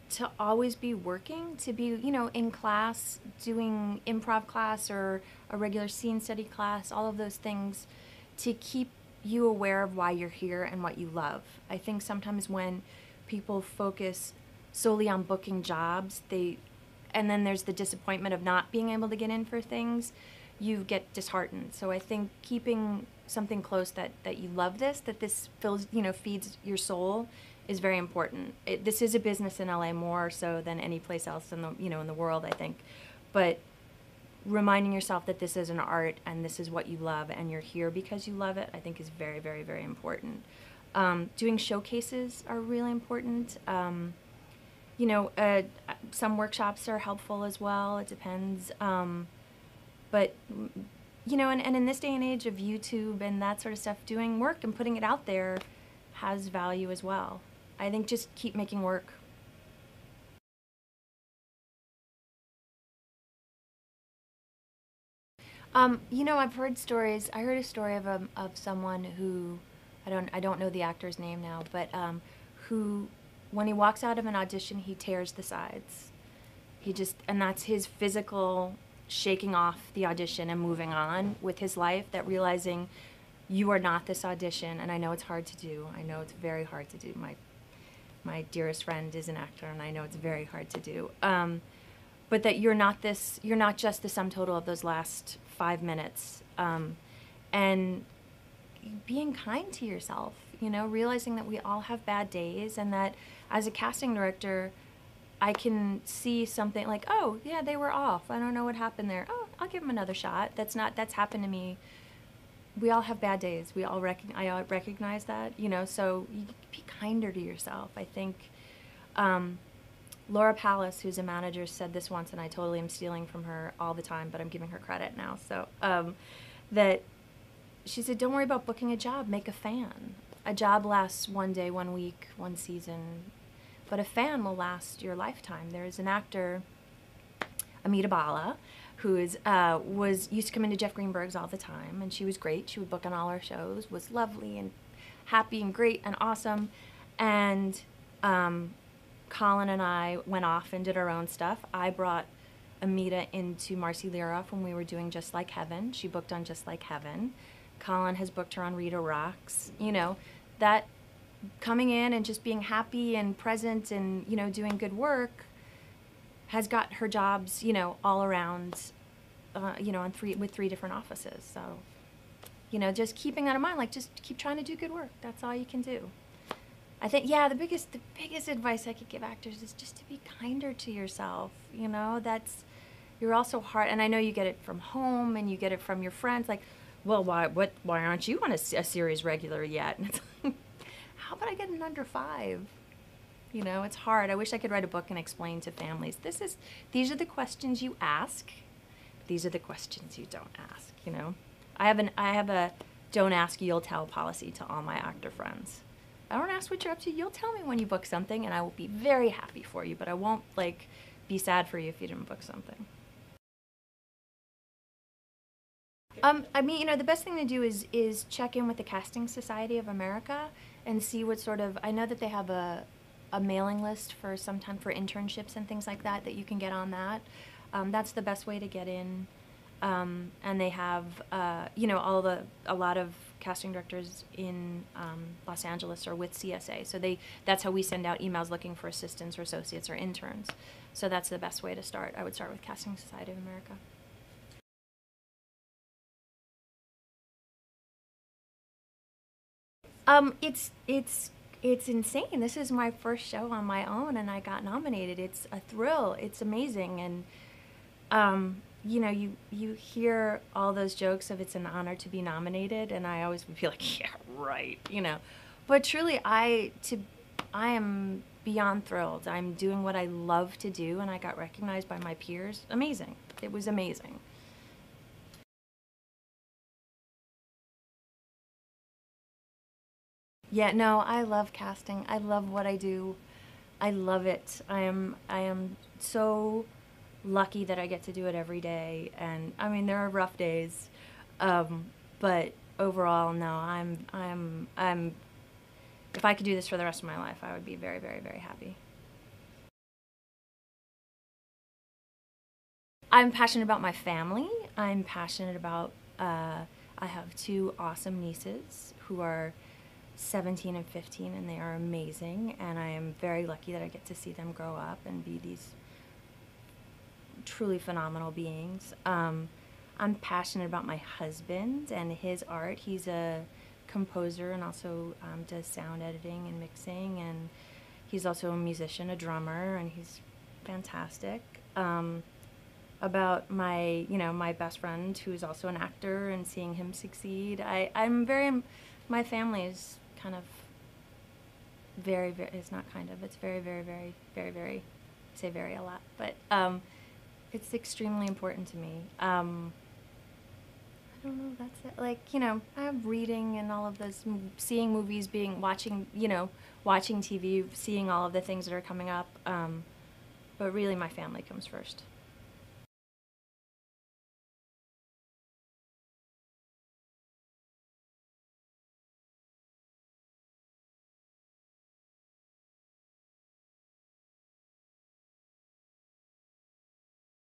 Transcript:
to always be working, to be, you know, in class, doing improv class or a regular scene study class, all of those things to keep you aware of why you're here and what you love. I think sometimes when people focus solely on booking jobs, and then there's the disappointment of not being able to get in for things, you get disheartened. So I think keeping something close that you love that this fills, you know, feeds your soul is very important. This is a business in LA more so than any place else in the, you know, in the world, I think. But reminding yourself that this is an art and this is what you love and you're here because you love it, I think is very, very, very important. Doing showcases are really important. You know, some workshops are helpful as well. It depends. But, you know, and in this day and age of YouTube and that sort of stuff, doing work and putting it out there has value as well. I think just keep making work. You know, I've heard stories. I heard a story of someone who, I don't know the actor's name now, but who, when he walks out of an audition, he tears the sides. And that's his physical shaking off the audition and moving on with his life, that realizing you are not this audition, and I know it's hard to do. I know it's very hard to do. My dearest friend is an actor, and I know it's very hard to do. But that you're not just the sum total of those last 5 minutes. And being kind to yourself, you know, realizing that we all have bad days, and that as a casting director, I can see something like, oh, yeah, they were off. I don't know what happened there. Oh, I'll give them another shot. That's happened to me. We all have bad days. I recognize that, you know, so you be kinder to yourself. I think Laura Pallas, who's a manager, said this once, and I totally am stealing from her all the time, but I'm giving her credit now. So that she said, don't worry about booking a job, make a fan. A job lasts 1 day, 1 week, 1 season, but a fan will last your lifetime. There's an actor, Amita Bala, who used to come into Jeff Greenberg's all the time, and she was great. She would book on all our shows, was lovely and happy and great and awesome. And Colin and I went off and did our own stuff. I brought Amita into Marcy Liroff when we were doing Just Like Heaven. She booked on Just Like Heaven. Colin has booked her on Rita Rocks. You know, that coming in and just being happy and present and, you know, doing good work has got her jobs, you know, all around, you know, with 3 different offices. So, you know, just keeping that in mind, like, just keep trying to do good work. That's all you can do. I think, yeah, the biggest advice I could give actors is just to be kinder to yoyourself. You know, you're also hard, and I know you get it from home and you get it from your friends. Like, well, why aren't you on a series regular yet? And it's like, how about I get an under 5? You know, it's hard. I wish I could write a book and explain to families, these are the questions you ask. These are the questions you don't ask, you know. I have a don't ask, you'll tell policy to all my actor friends. I don't ask what you're up to. You'll tell me when you book something, and I will be very happy for you, but I won't, like, be sad for you if you didn't book something. I mean, you know, the best thing to do is check in with the Casting Society of America and see what sort of, I know that they have a mailing list for sometime for internships and things like that you can get on that. That's the best way to get in. And they have, you know, a lot of casting directors in Los Angeles are with CSA. So that's how we send out emails looking for assistants or associates or interns. So that's the best way to start. I would start with Casting Society of America. It's insane. This is my first show on my own, and I got nominated. It's a thrill. It's amazing, and you know, you hear all those jokes of it's an honor to be nominated, and I always would be like, yeah, right, you know. But truly, I am beyond thrilled. I'm doing what I love to do, and I got recognized by my peers. Amazing. It was amazing. Yeah, no, I love casting. I love what I do. I love it. I am so lucky that I get to do it every day. And I mean, there are rough days, but overall, no, I'm. If I could do this for the rest of my life, I would be very, very, very happy. I'm passionate about my family. I'm passionate about, I have two awesome nieces who are 17 and 15, and they are amazing, and I am very lucky that I get to see them grow up and be these truly phenomenal beings. I'm passionate about my husband and his art. He's a composer and also does sound editing and mixing, and he's also a musician, a drummer, and he's fantastic. About my, my best friend who's also an actor and seeing him succeed. I'm very, my family is kind of very, very, it's not kind of, it's very, very, very, very, very, I say very a lot, but it's extremely important to me. I don't know, that's it. Like, I'm reading and all of this, seeing movies, watching TV, seeing all of the things that are coming up. But really my family comes first.